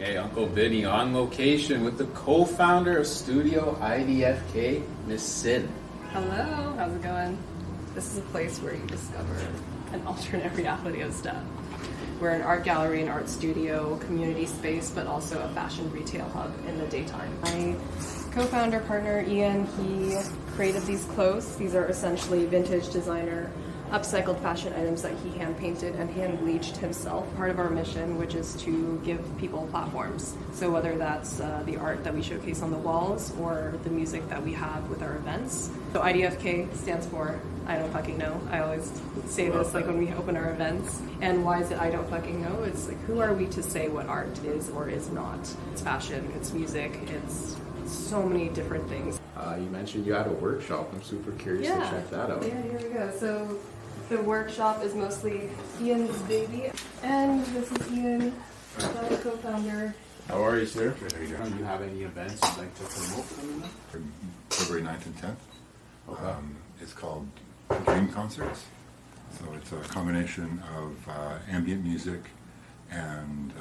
Okay, Uncle Vinny on location with the co-founder of Studio IDFK, Miss Sin. Hello, how's it going? This is a place where you discover an alternate reality of stuff. We're an art gallery, an art studio, community space, but also a fashion retail hub in the daytime. My co-founder partner, Ian, he created these clothes. These are essentially vintage designer upcycled fashion items that he hand painted and hand bleached himself. Part of our mission, which is to give people platforms. So whether that's the art that we showcase on the walls or the music that we have with our events. So IDFK stands for I don't fucking know. I always say this like when we open our events. And why is it I don't fucking know? It's like, who are we to say what art is or is not? It's fashion, it's music, it's so many different things. You mentioned you had a workshop. I'm super curious to check that out. Yeah, here we go. So the workshop is mostly Ian's baby. And this is Ian, another co-founder. How are you, sir? Good. Do you have any events you'd like to promote coming up? February 9th and 10th. Okay. It's called Dream Concerts. So it's a combination of ambient music and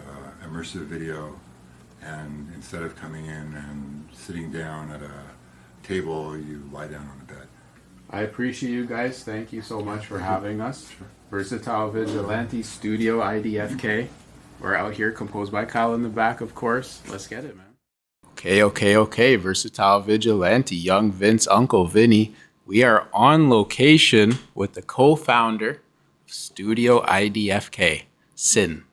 immersive video. And instead of coming in and sitting down at a table, you lie down on a bed. I appreciate you guys. Thank you so much for having us. Versatile Vigilante Studio IDFK. We're out here, composed by Kyle in the back, of course. Let's get it, man. Okay. Versatile Vigilante, young Vince, Uncle Vinny. We are on location with the co-founder of Studio IDFK, Sin.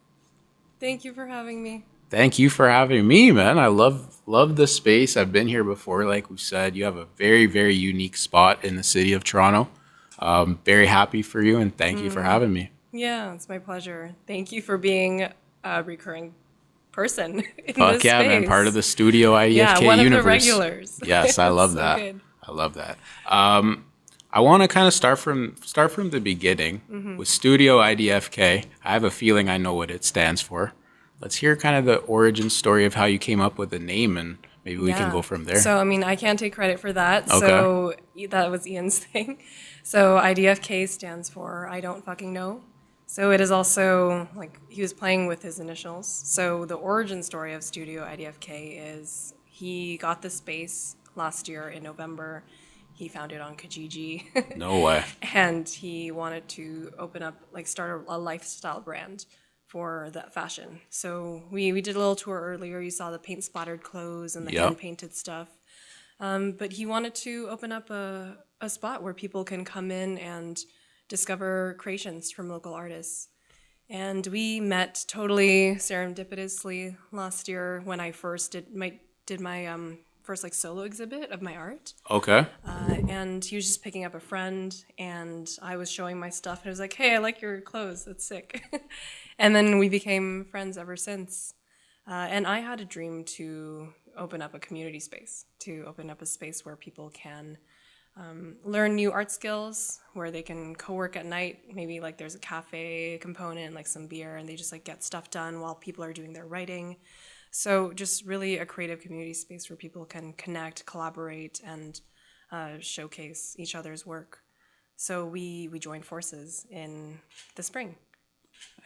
Thank you for having me. Thank you for having me, man. I love the space. I've been here before, like we said. You have a very, very unique spot in the city of Toronto. Very happy for you, and thank you for having me. Yeah, it's my pleasure. Thank you for being a recurring person in Fuck this yeah, space. man. Part of the Studio IDFK yeah, one universe. of the regulars. Yes, I love So that. good. I love that. I want to kind of start from the beginning with Studio IDFK. I have a feeling I know what it stands for. Let's hear kind of the origin story of how you came up with the name, and maybe we can go from there. So, I mean, I can't take credit for that. Okay. So that was Ian's thing. So IDFK stands for I don't fucking know. So it is also like he was playing with his initials. So the origin story of Studio IDFK is he got the space last year in November. He found it on Kijiji. No way. And he wanted to open up, like start a lifestyle brand for that fashion. So we did a little tour earlier. You saw the paint splattered clothes and the hand painted stuff. But he wanted to open up a spot where people can come in and discover creations from local artists. And we met totally serendipitously last year when I first did my first like solo exhibit of my art. Okay. And he was just picking up a friend, and I was showing my stuff, and I was like, "Hey, I like your clothes. That's sick." And then we became friends ever since. And I had a dream to open up a community space, to open up a space where people can learn new art skills, where they can co-work at night. Maybe like there's a cafe component, like some beer, and they just like get stuff done while people are doing their writing. So just really a creative community space where people can connect, collaborate, and showcase each other's work. So we joined forces in the spring.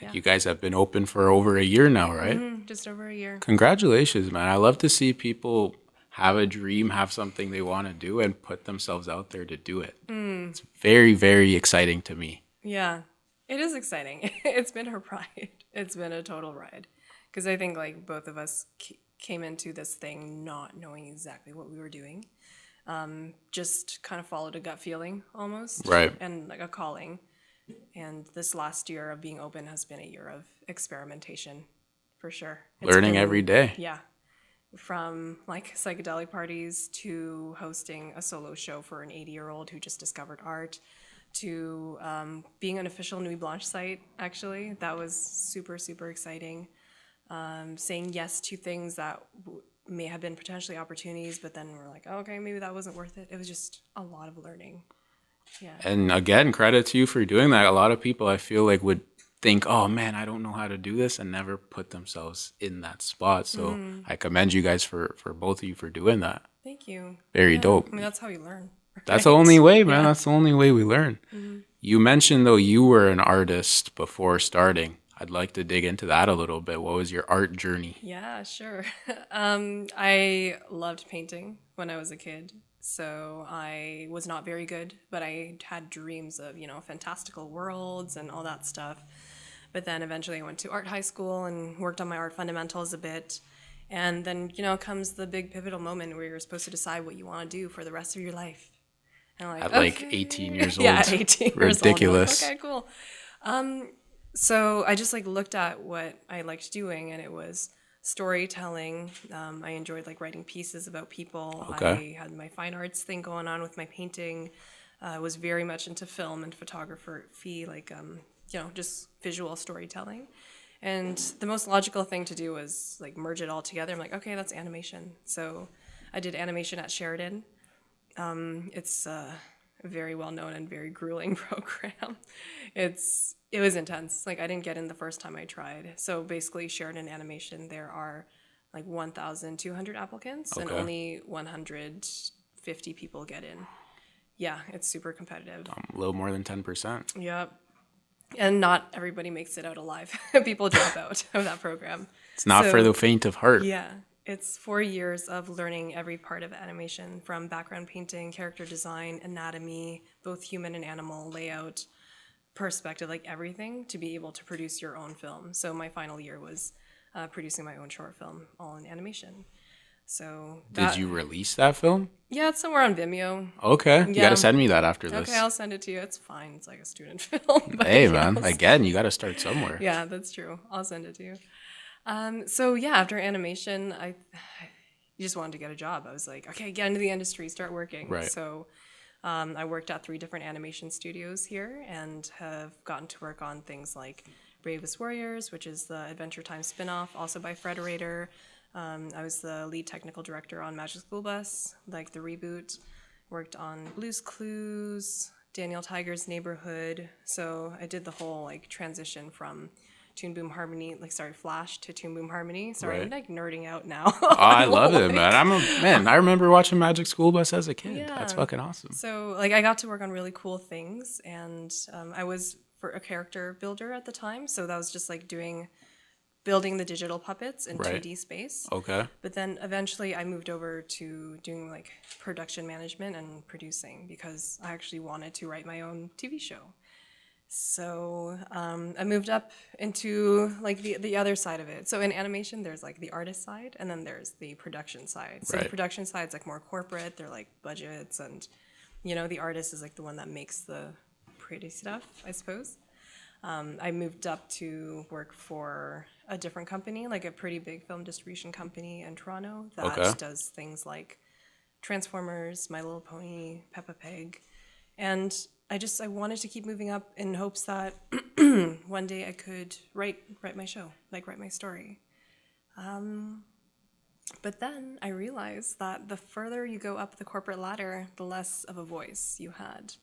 Yeah. You guys have been open for over a year now, right? Just over a year. Congratulations, man. I love to see people have a dream, have something they want to do, and put themselves out there to do it. It's very, very exciting to me. Yeah, it is exciting. It's been a ride. It's been a total ride. Because I think like both of us came into this thing not knowing exactly what we were doing. Just kind of followed a gut feeling almost. Right. And like a calling. And this last year of being open has been a year of experimentation, for sure. Learning every day. Yeah. From like psychedelic parties to hosting a solo show for an 80-year-old who just discovered art to being an official Nuit Blanche site, actually. That was super, super exciting. Saying yes to things that may have been potentially opportunities, but then we're like, oh, okay, maybe that wasn't worth it. It was just a lot of learning. Yeah. And again, credit to you for doing that. A lot of people I feel like would think, oh man, I don't know how to do this, and never put themselves in that spot. So I commend you guys for both of you for doing that. Thank you. Very dope. I mean, that's how you learn. That's the only way, man. Yeah. That's the only way we learn. You mentioned though you were an artist before starting. I'd like to dig into that a little bit. What was your art journey? Yeah, sure. I loved painting when I was a kid. So I was not very good, but I had dreams of, fantastical worlds and all that stuff. But then eventually I went to art high school and worked on my art fundamentals a bit. And then, comes the big pivotal moment where you're supposed to decide what you want to do for the rest of your life. And I'm like, At like okay. 18 years old. Yeah, at 18 years old. Ridiculous. Like, okay, cool. So I just like looked at what I liked doing, and it was storytelling. I enjoyed like writing pieces about people. Okay. I had my fine arts thing going on with my painting. I was very much into film and photography, like just visual storytelling. And the most logical thing to do was like merge it all together. I'm like, okay, that's animation. So I did animation at Sheridan. It's a very well known and very grueling program. It was intense. Like I didn't get in the first time I tried. So basically, Sheridan Animation, there are like 1,200 applicants and Okay. only 150 people get in. Yeah, it's super competitive. A little more than 10%. Yep. And not everybody makes it out alive. People drop out of that program. It's not for the faint of heart. Yeah. It's 4 years of learning every part of animation, from background painting, character design, anatomy, both human and animal, layout, perspective, like everything, to be able to produce your own film. So my final year was producing my own short film, all in animation. So Did you release that film? Yeah, it's somewhere on Vimeo. Okay. You Yeah. got to send me that after this. Okay, I'll send it to you. It's fine. It's like a student film. But Hey, yeah, man. Again, you got to start somewhere. Yeah, that's true. I'll send it to you. So yeah, after animation, I just wanted to get a job. I was like, okay, get into the industry, start working. Right. So I worked at 3 different animation studios here and have gotten to work on things like Bravest Warriors, which is the Adventure Time spinoff, also by Frederator. I was the lead technical director on Magic School Bus, like the reboot. Worked on Blue's Clues, Daniel Tiger's Neighborhood. So I did the whole like transition from Toon Boom Harmony, Flash to Toon Boom Harmony. Sorry, Right. I'm like nerding out now. Oh, I love it, man. I remember watching Magic School Bus as a kid. Yeah. That's fucking awesome. So like I got to work on really cool things, and I was for a character builder at the time. So that was just like building the digital puppets in Right. 2D space. Okay. But then eventually I moved over to doing like production management and producing because I actually wanted to write my own TV show. So I moved up into like the other side of it. So in animation, there's like the artist side, and then there's the production side. So the Right. production side's like more corporate. They're like budgets, and the artist is like the one that makes the pretty stuff, I suppose. I moved up to work for a different company, like a pretty big film distribution company in Toronto that Okay. does things like Transformers, My Little Pony, Peppa Pig. And I wanted to keep moving up in hopes that one day I could write my show, like write my story. But then I realized that the further you go up the corporate ladder, the less of a voice you had.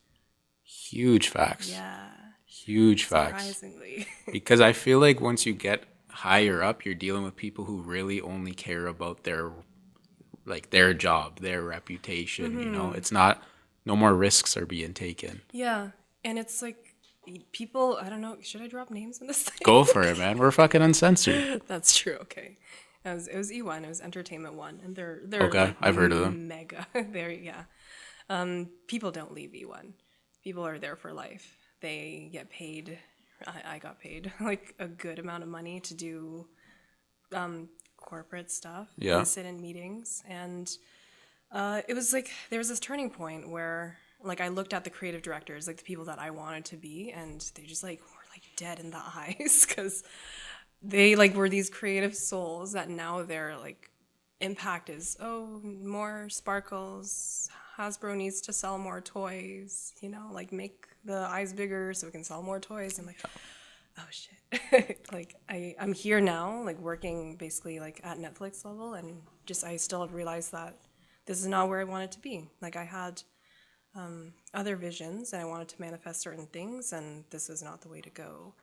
Huge facts. Yeah, Huge facts. surprisingly. Because I feel like once you get higher up, you're dealing with people who really only care about their job, their reputation, It's not, no more risks are being taken. Yeah, and it's like people, I don't know, should I drop names in this thing? Go for it, man. We're fucking uncensored. That's true, okay. It was eOne, it was Entertainment One, and they're Okay, like, I've heard of them. Mega. Yeah. People don't leave eOne. People are there for life. They get paid. I got paid like a good amount of money to do corporate stuff. Yeah. And sit in meetings, and it was like there was this turning point where like I looked at the creative directors, like the people that I wanted to be, and they just like were like dead in the eyes because they like were these creative souls that now their like impact is more sparkles. Hasbro needs to sell more toys, like make the eyes bigger so we can sell more toys. I'm like, oh shit. Like I'm here now, like working basically like at Netflix level, and just I still realized that this is not where I wanted to be. Like I had other visions and I wanted to manifest certain things, and this is not the way to go.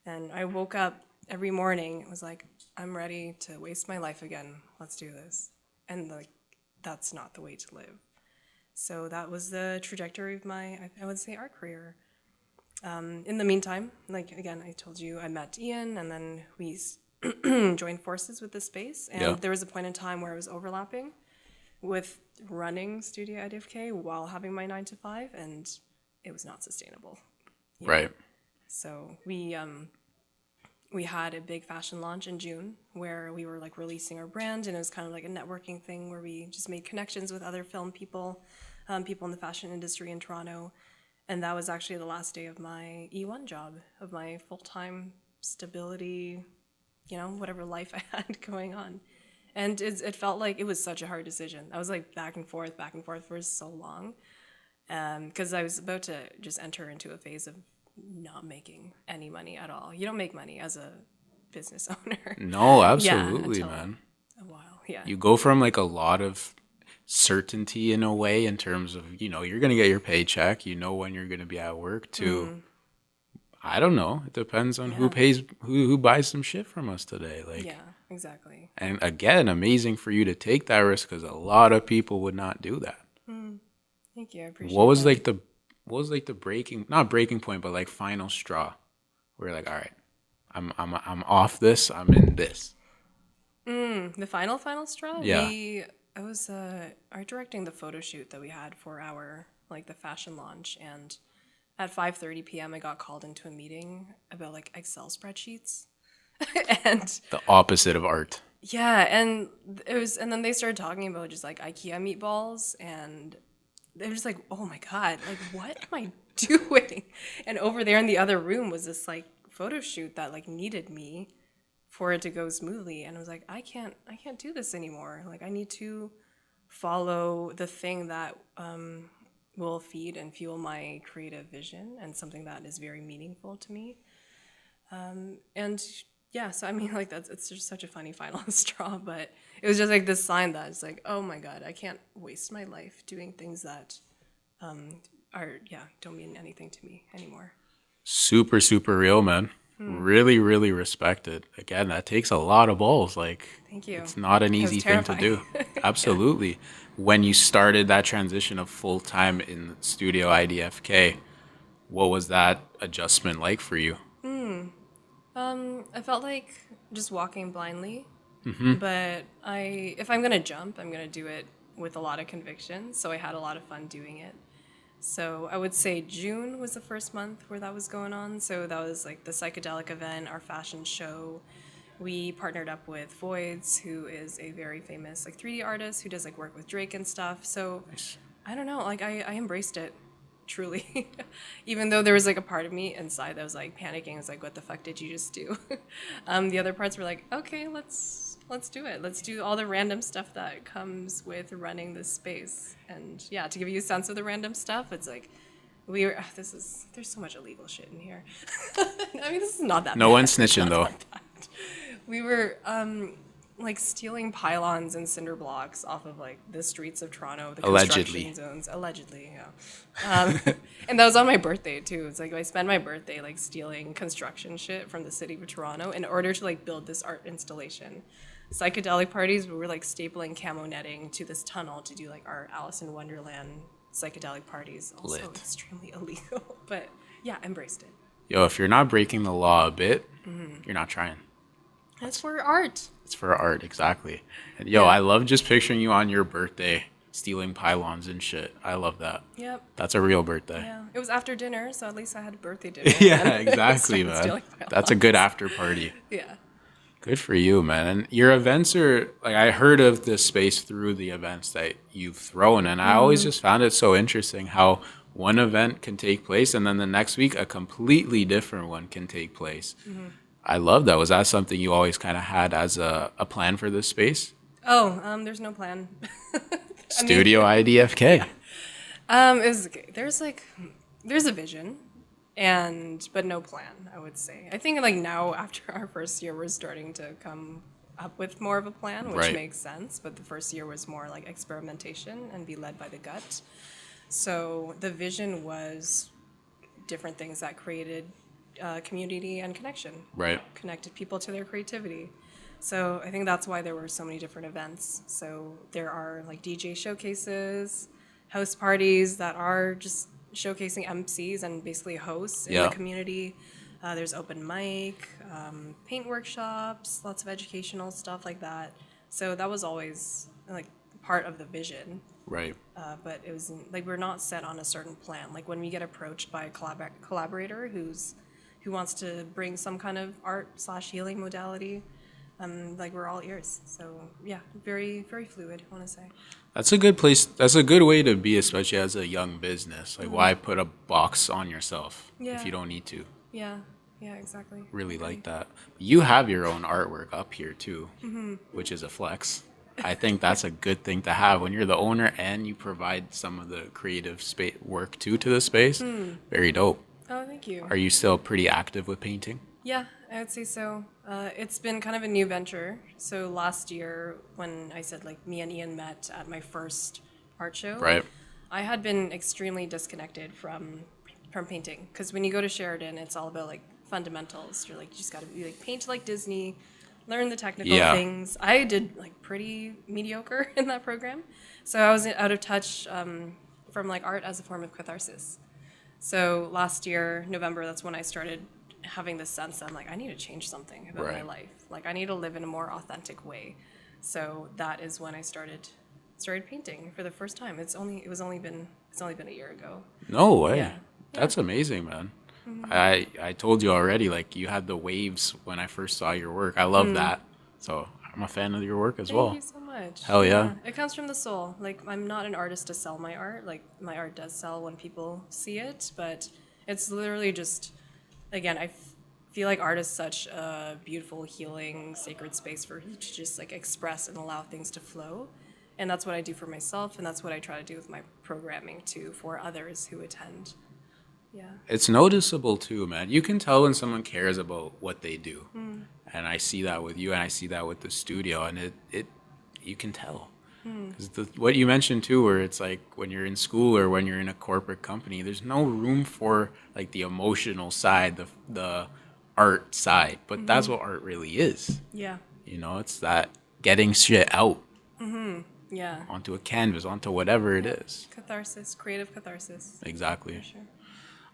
And I woke up every morning, it was like, I'm ready to waste my life again. Let's do this. And like that's not the way to live. So that was the trajectory of my, I would say, art career. In the meantime, like again, I told you I met Ian, and then we joined forces with the space. And there was a point in time where I was overlapping with running Studio IDFK while having my 9 to 5, and it was not sustainable. Right. So we had a big fashion launch in June where we were like releasing our brand, and it was kind of like a networking thing where we just made connections with other film people, people in the fashion industry in Toronto. And that was actually the last day of my eOne job, of my full-time stability, whatever life I had going on. And it felt like it was such a hard decision. I was like back and forth for so long. Because I was about to just enter into a phase of not making any money at all. You don't make money as a business owner. No, absolutely, man. A while, yeah. You go from like a lot of certainty in a way in terms of, you're going to get your paycheck, when you're going to be at work to, I don't know. It depends on who buys some shit from us today. Like, yeah, exactly. And again, amazing for you to take that risk because a lot of people would not do that. Thank you. I appreciate What was that. like the not breaking point, but like final straw? We're like, all right, I'm off this. I'm in this. The final straw? Yeah. I was art directing the photo shoot that we had for our the fashion launch, and at 5:30 p.m. I got called into a meeting about like Excel spreadsheets. And The opposite of art. yeah, and and then they started talking about just like IKEA meatballs, and they were just like, oh my God, like what am I doing? And over there in the other room was this like photo shoot that like needed me for it to go smoothly. And I was like, I can't do this anymore. Like I need to follow the thing that will feed and fuel my creative vision and something that is very meaningful to me. And yeah, so I mean, like it's just such a funny final straw, but it was just like this sign that it's like, oh my God, I can't waste my life doing things that don't mean anything to me anymore. Super, super real, man. Really, really respect it. Again, that takes a lot of balls. Like, Thank you. it's not an It was easy thing to do. terrifying. Absolutely. When you started that transition of full time in Studio IDFK, what was that adjustment like for you? I felt like just walking blindly, but if I'm gonna jump, I'm gonna do it with a lot of conviction. So I had a lot of fun doing it. So I would say June was the first month where that was going on. So that was like the psychedelic event, our fashion show. We partnered up with Voids, who is a very famous like 3D artist who does like work with Drake and stuff. So I don't know, like I embraced it truly. Even though there was like a part of me inside that was like panicking. I was like, what the fuck did you just do? The other parts were like, okay, let's do it. Let's do all the random stuff that comes with running this space. And yeah, to give you a sense of the random stuff, it's like there's so much illegal shit in here. I mean, this is not that No bad. one's snitching, It's not though. that bad. We were like stealing pylons and cinder blocks off of like the streets of Toronto, the Allegedly. construction zones. Allegedly, yeah. And that was on my birthday too. It's like I spent my birthday like stealing construction shit from the city of Toronto in order to like build this art installation. Psychedelic parties, we were like stapling camo netting to this tunnel to do like our Alice in Wonderland psychedelic parties. Also Lit. extremely illegal, but yeah, embraced it. Yo, if you're not breaking the law a bit, you're not trying. That's for art. It's for art, exactly. And yo, Yeah. I love just picturing you on your birthday stealing pylons and shit. I love that. Yep. That's a real birthday. Yeah. It was after dinner, so at least I had a birthday dinner. Yeah, And I exactly, started man. stealing That's a good after party. Yeah. Good for you, man. And your events are like I heard of this space through the events that you've thrown, and I always just found it so interesting how one event can take place and then the next week a completely different one can take place. I love that. Was that something you always kind of had as a plan for this space? Oh, there's no plan. Studio IDFK. There's a vision, but no plan. I would say. I think like now after our first year, we're starting to come up with more of a plan, which Right. makes sense. But the first year was more like experimentation and be led by the gut. So the vision was different things that created community and connection. Right. Connected people to their creativity. So I think that's why there were so many different events. So there are like DJ showcases, house parties that are just showcasing MCs and basically hosts in Yeah. the community. There's open mic, paint workshops, lots of educational stuff like that. So that was always like part of the vision. Right. But it was like we're not set on a certain plan. Like when we get approached by a collaborator who wants to bring some kind of art/healing modality, like we're all ears. So yeah, very very fluid, I want to say. That's a good place. That's a good way to be, especially as a young business. Like, why put a box on yourself if Yeah. you don't need to? Yeah, yeah, exactly. Really like that. You have your own artwork up here too, which is a flex. I think that's a good thing to have when you're the owner and you provide some of the creative work too to the space. Very dope. Oh, thank you. Are you still pretty active with painting? Yeah, I would say so. It's been kind of a new venture. So last year, when I said like me and Ian met at my first art show, Right. I had been extremely disconnected from painting because when you go to Sheridan, it's all about like fundamentals. You're like you just got to be like paint like Disney, learn the technical Yeah. things. I did like pretty mediocre in that program, so I was out of touch from like art as a form of catharsis. So last year, November, that's when I started having this sense that I'm like, I need to change something about my Right. life. Like I need to live in a more authentic way. So that is when I started painting for the first time. It's only been a year ago. No way. Yeah. That's amazing, man. I told you already, like you had the waves when I first saw your work. I love that. So I'm a fan of your work as Thank well. you so much. Hell yeah. It comes from the soul. Like I'm not an artist to sell my art. Like my art does sell when people see it, but it's literally just again, feel like art is such a beautiful, healing, sacred space for you to just like express and allow things to flow. And that's what I do for myself, and that's what I try to do with my programming too for others who attend. Yeah. It's noticeable too, man. You can tell when someone cares about what they do. And I see that with you and I see that with the studio and it you can tell. Because what you mentioned too, where it's like when you're in school or when you're in a corporate company, there's no room for like the emotional side, the art side. But that's what art really is. Yeah. You know, it's that getting shit out Yeah. onto a canvas, onto whatever it is. Catharsis, creative catharsis. Exactly. For sure.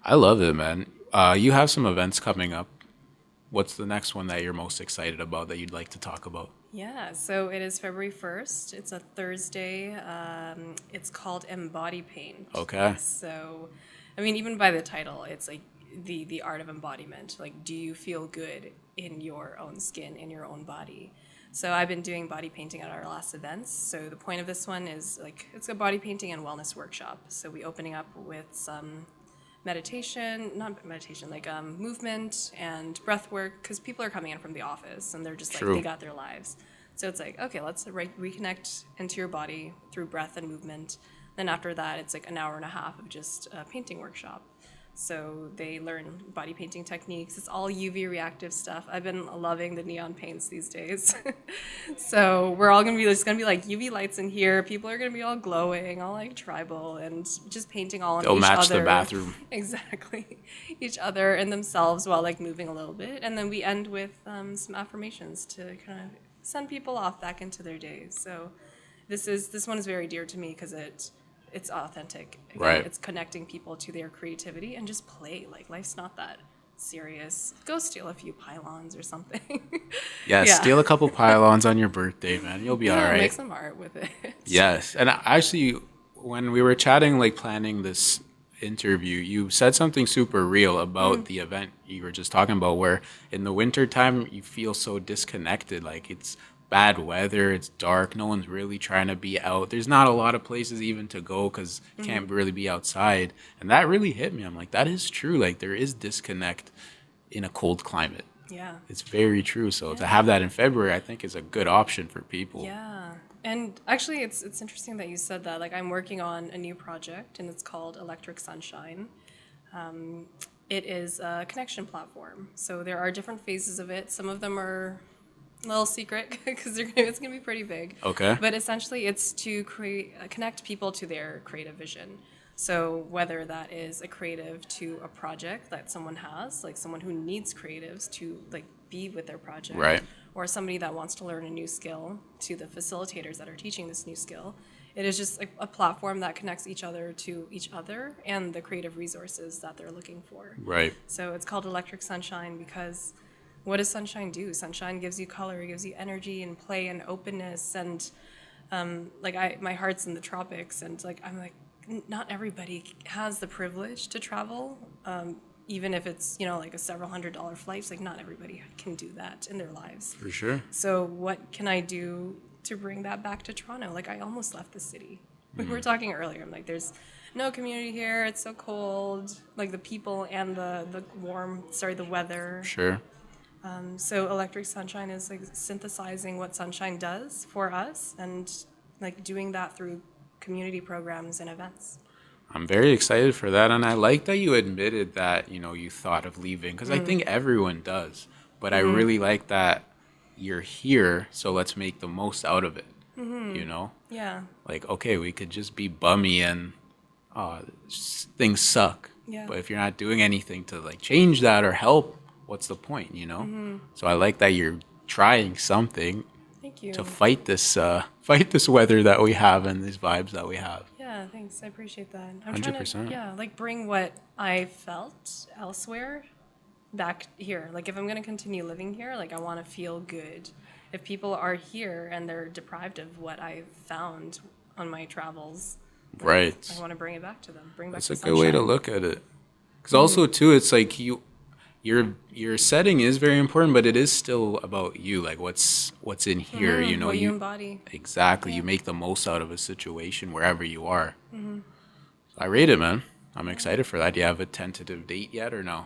I love it, man. You have some events coming up. What's the next one that you're most excited about that you'd like to talk about? Yeah, so it is February 1st. It's a Thursday. It's called Embody Paint. Okay. So, I mean, even by the title, it's like the art of embodiment. Like, do you feel good in your own skin, in your own body? So I've been doing body painting at our last events. So the point of this one is like, it's a body painting and wellness workshop. So we opening up with some like movement and breath work, because people are coming in from the office and they're just like, True. they got their lives. So it's like, okay, let's reconnect into your body through breath and movement. Then after that, it's like an hour and a half of just a painting workshop. So they learn body painting techniques. It's all UV reactive stuff. I've been loving the neon paints these days. So we're all gonna be, there's gonna be like UV lights in here. People are gonna be all glowing, all like tribal, and just painting all on They'll each match other. the bathroom. Exactly. Each other and themselves while like moving a little bit. And then we end with some affirmations to kind of send people off back into their days. So this one is very dear to me because it's authentic. Again, Right. It's connecting people to their creativity and just play. Like life's not that serious. Go steal a few pylons or something. Yeah, steal a couple pylons on your birthday, man. You'll be all right. Make some art with it. Yes. And actually, when we were chatting, like planning this interview, you said something super real about the event you were just talking about, where in the winter time, you feel so disconnected. Like it's bad weather, it's dark, no one's really trying to be out. There's not a lot of places even to go because you can't really be outside. And that really hit me. I'm like, that is true. Like there is disconnect in a cold climate. Yeah. It's very true. So to have that in February, I think is a good option for people. Yeah. And actually, it's interesting that you said that. Like, I'm working on a new project, and it's called Electric Sunshine. It is a connection platform. So there are different phases of it. Some of them are a little secret because it's going to be pretty big. Okay. But essentially, it's to connect people to their creative vision. So whether that is a creative to a project that someone has, like someone who needs creatives to like be with their project, Right. or somebody that wants to learn a new skill to the facilitators that are teaching this new skill, It is just a platform that connects each other to each other and the creative resources that they're looking for. Right. So it's called Electric Sunshine because what does sunshine do? Sunshine gives you color, it gives you energy and play and openness. And my heart's in the tropics, and I'm like, not everybody has the privilege to travel. Even if it's, like a several $100 flight, it's like not everybody can do that in their lives. For sure. So what can I do to bring that back to Toronto? Like, I almost left the city. We were talking earlier. I'm like, there's no community here. It's so cold. Like the people and the weather. Sure. So Electric Sunshine is like synthesizing what sunshine does for us and like doing that through community programs and events. I'm very excited for that, and I like that you admitted that, you thought of leaving, because I think everyone does. But I really like that you're here, so let's make the most out of it, Yeah. Like, okay, we could just be bummy and things suck. Yeah. But if you're not doing anything to, like, change that or help, what's the point, So I like that you're trying something Thank you. to fight this weather that we have and these vibes that we have. Yeah, thanks. I appreciate that. I'm 100%. trying to, bring what I felt elsewhere back here. Like, if I'm going to continue living here, I want to feel good. If people are here and they're deprived of what I've found on my travels, Right. I want to bring it back to them. That's a good way to look at it. Because also, too, it's like your setting is very important, but it is still about you, like what's in here, what you embody. Exactly. You make the most out of a situation wherever you are. So I rate it, man. I'm excited for that. Do you have a tentative date yet or no?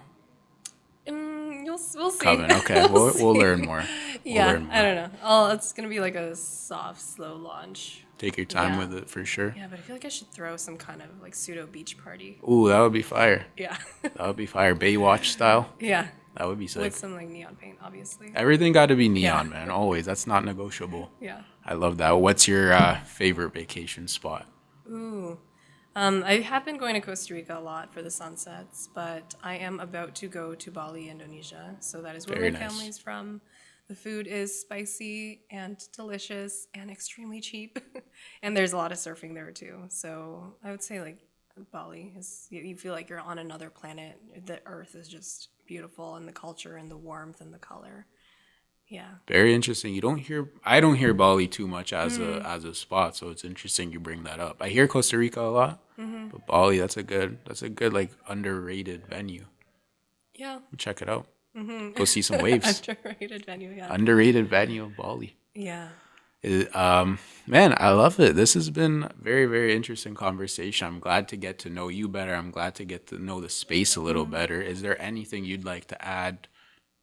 We'll see. Coming. Okay. We'll learn more. I don't know. It's gonna be like a soft, slow launch. Take your time with it for sure. Yeah, but I feel like I should throw some kind of pseudo beach party. Ooh, that would be fire. Yeah. That would be fire. Baywatch style. Yeah. That would be sick. With some neon paint, obviously. Everything got to be neon, man. Always. That's not negotiable. Yeah. I love that. What's your favorite vacation spot? Ooh. I have been going to Costa Rica a lot for the sunsets, but I am about to go to Bali, Indonesia. So that is where Very my nice. family's from. The food is spicy and delicious and extremely cheap. And there's a lot of surfing there too. So I would say Bali is, you feel like you're on another planet. The earth is just beautiful, and the culture and the warmth and the color. Yeah. Very interesting. I don't hear Bali too much as a spot, so it's interesting you bring that up. I hear Costa Rica a lot, but Bali, that's a good underrated venue. Yeah. Check it out. Go see some waves. Underrated venue, yeah. Underrated venue of Bali. Yeah. Man, I love it. This has been a very, very interesting conversation. I'm glad to get to know you better. I'm glad to get to know the space a little better. Is there anything you'd like to add,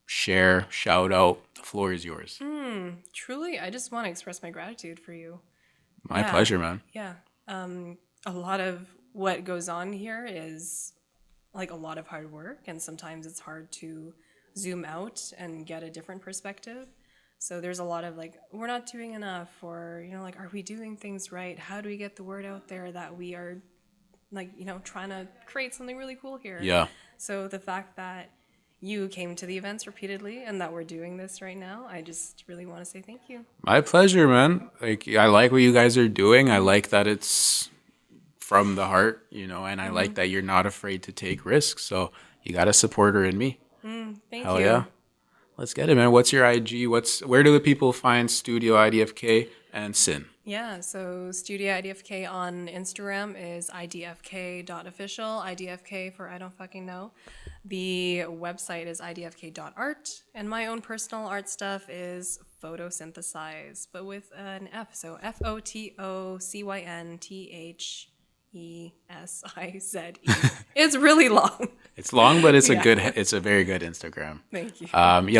share, shout out? The floor is yours. Truly, I just want to express my gratitude for you. My pleasure, man. Yeah. A lot of what goes on here is a lot of hard work, and sometimes it's hard to zoom out and get a different perspective. So there's a lot of we're not doing enough, or are we doing things right? How do we get the word out there that we are trying to create something really cool here? Yeah. So the fact that you came to the events repeatedly and that we're doing this right now, I just really want to say thank you. My pleasure, man. I like what you guys are doing. I like that it's from the heart, and I like that you're not afraid to take risks. So you got a supporter in me. Thank Hell you. yeah. Let's get it, man. What's your IG? Where do the people find Studio IDFK and Sin? Yeah, so Studio IDFK on Instagram is idfk.official, IDFK for I don't fucking know. The website is idfk.art, and my own personal art stuff is photosynthesize, but with an F, so FOTOCYNTHESIZE. It's really long. It's long, but it's Yeah. it's a very good Instagram. Thank you.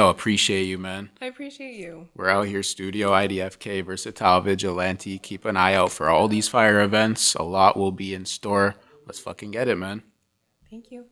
Appreciate you, man. I appreciate you. We're out here, Studio IDFK, Versatile Vigilante. Keep an eye out for all these fire events. A lot will be in store. Let's fucking get it, man. Thank you.